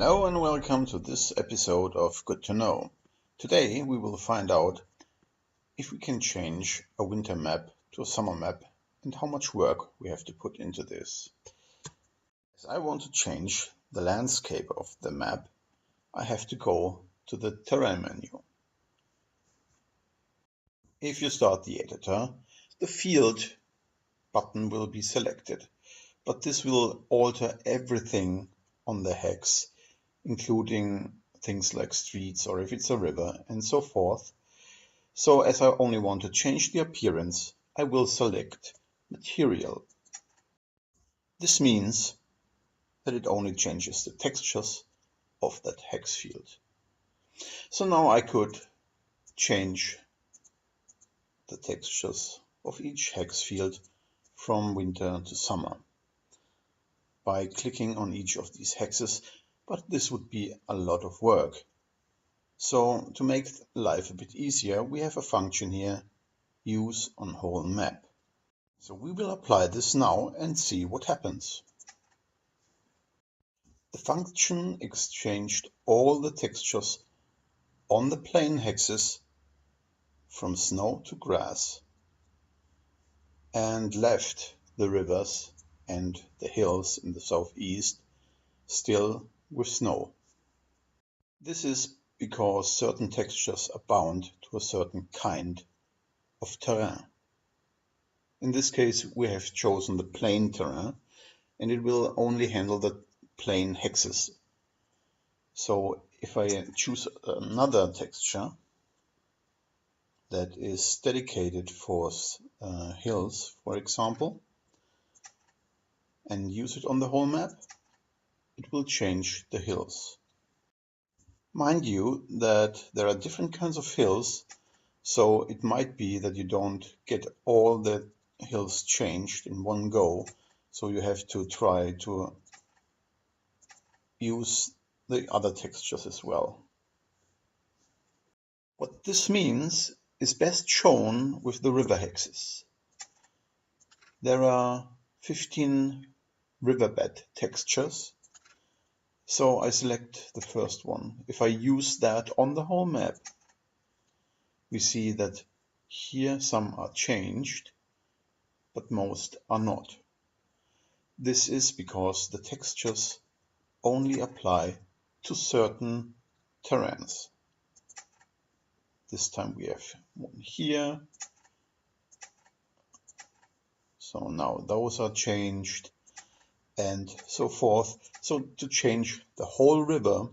Hello and welcome to this episode of Good to Know. Today we will find out if we can change a winter map to a summer map and how much work we have to put into this. As I want to change the landscape of the map, I have to go to the terrain menu. If you start the editor, the field button will be selected, but this will alter everything on the hex, including things like streets or if it's a river and so forth. So as I only want to change the appearance, I will select Material. This means that it only changes the textures of that hex field. So now I could change the textures of each hex field from winter to summer by clicking on each of these hexes, but this would be a lot of work. So to make life a bit easier, we have a function here, use on whole map. So we will apply this now and see what happens. The function exchanged all the textures on the plane hexes from snow to grass and left the rivers and the hills in the southeast still with snow. This is because certain textures are bound to a certain kind of terrain. In this case, we have chosen the plain terrain, and it will only handle the plain hexes. So if I choose another texture that is dedicated for hills, for example, and use it on the whole map, it will change the hills. Mind you that there are different kinds of hills, so it might be that you don't get all the hills changed in one go, so you have to try to use the other textures as well. What this means is best shown with the river hexes. There are 15 riverbed textures, so I select the first one. If I use that on the whole map, we see that here some are changed, but most are not. This is because the textures only apply to certain terrains. This time we have one here. So now those are changed and so forth. So to change the whole river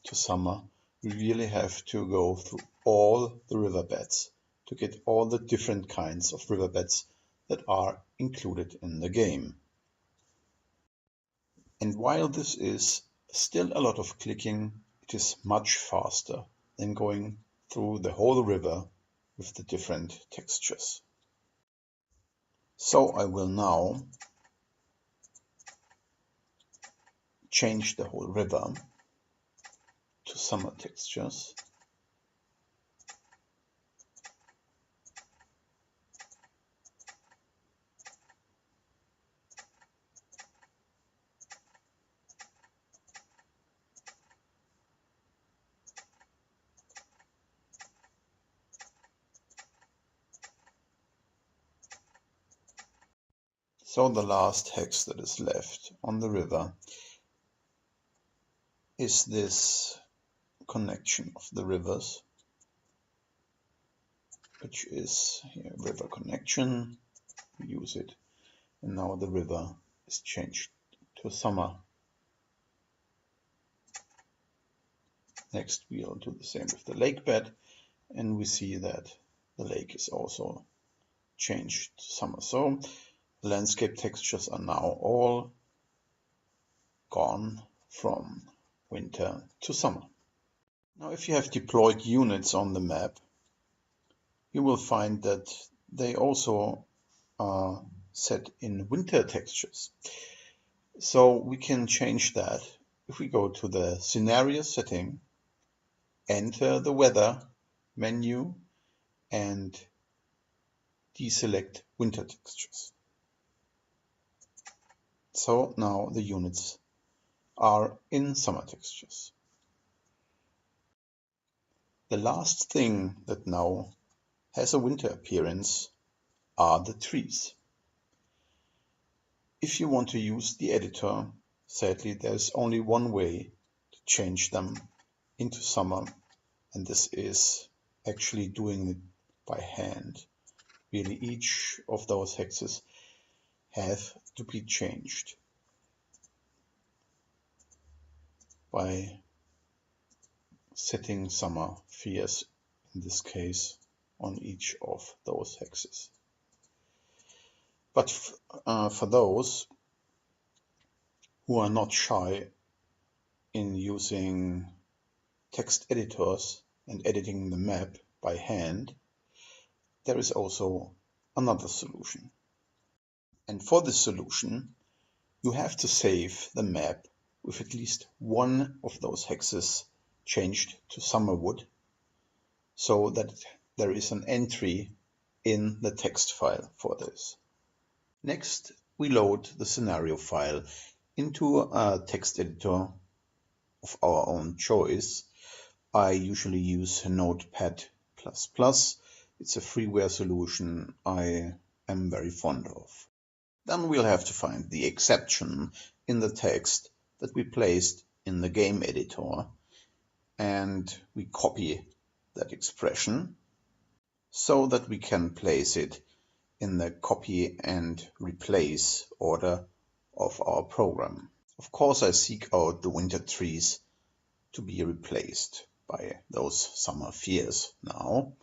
to summer, we really have to go through all the riverbeds to get all the different kinds of riverbeds that are included in the game. And while this is still a lot of clicking, it is much faster than going through the whole river with the different textures. So I will now change the whole river to summer textures. So the last hex that is left on the river is this connection of the rivers, which is here, river connection. We use it, and now the river is changed to summer. Next we'll do the same with the lake bed, and we see that the lake is also changed to summer. So the landscape textures are now all gone from winter to summer. Now if you have deployed units on the map, you will find that they also are set in winter textures. So we can change that if we go to the scenario setting, enter the weather menu and deselect winter textures. So now the units are in summer textures. The last thing that now has a winter appearance are the trees. If you want to use the editor, sadly there's only one way to change them into summer, and this is actually doing it by hand. Really, each of those hexes have to be changed by setting summer fears, in this case, on each of those hexes. But for those who are not shy in using text editors and editing the map by hand, there is also another solution. And for this solution, you have to save the map with at least one of those hexes changed to summerwood, so that there is an entry in the text file for this. Next, we load the scenario file into a text editor of our own choice. I usually use Notepad++. It's a freeware solution I am very fond of. Then we'll have to find the exception in the text that we placed in the game editor, and we copy that expression so that we can place it in the copy and replace order of our program. Of course, I seek out the winter trees to be replaced by those summer fears now,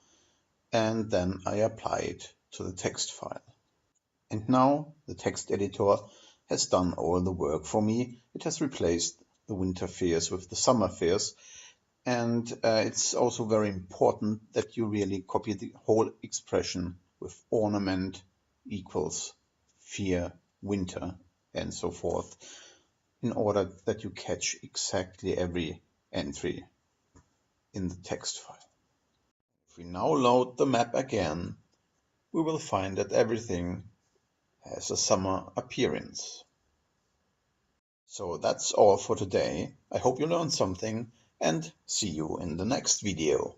and then I apply it to the text file. And now the text editor has done all the work for me. It has replaced the winter fears with the summer fears, and it's also very important that you really copy the whole expression with ornament equals fear winter and so forth, in order that you catch exactly every entry in the text file. If we now load the map again, we will find that everything has a summer appearance. So that's all for today. I hope you learned something, and see you in the next video.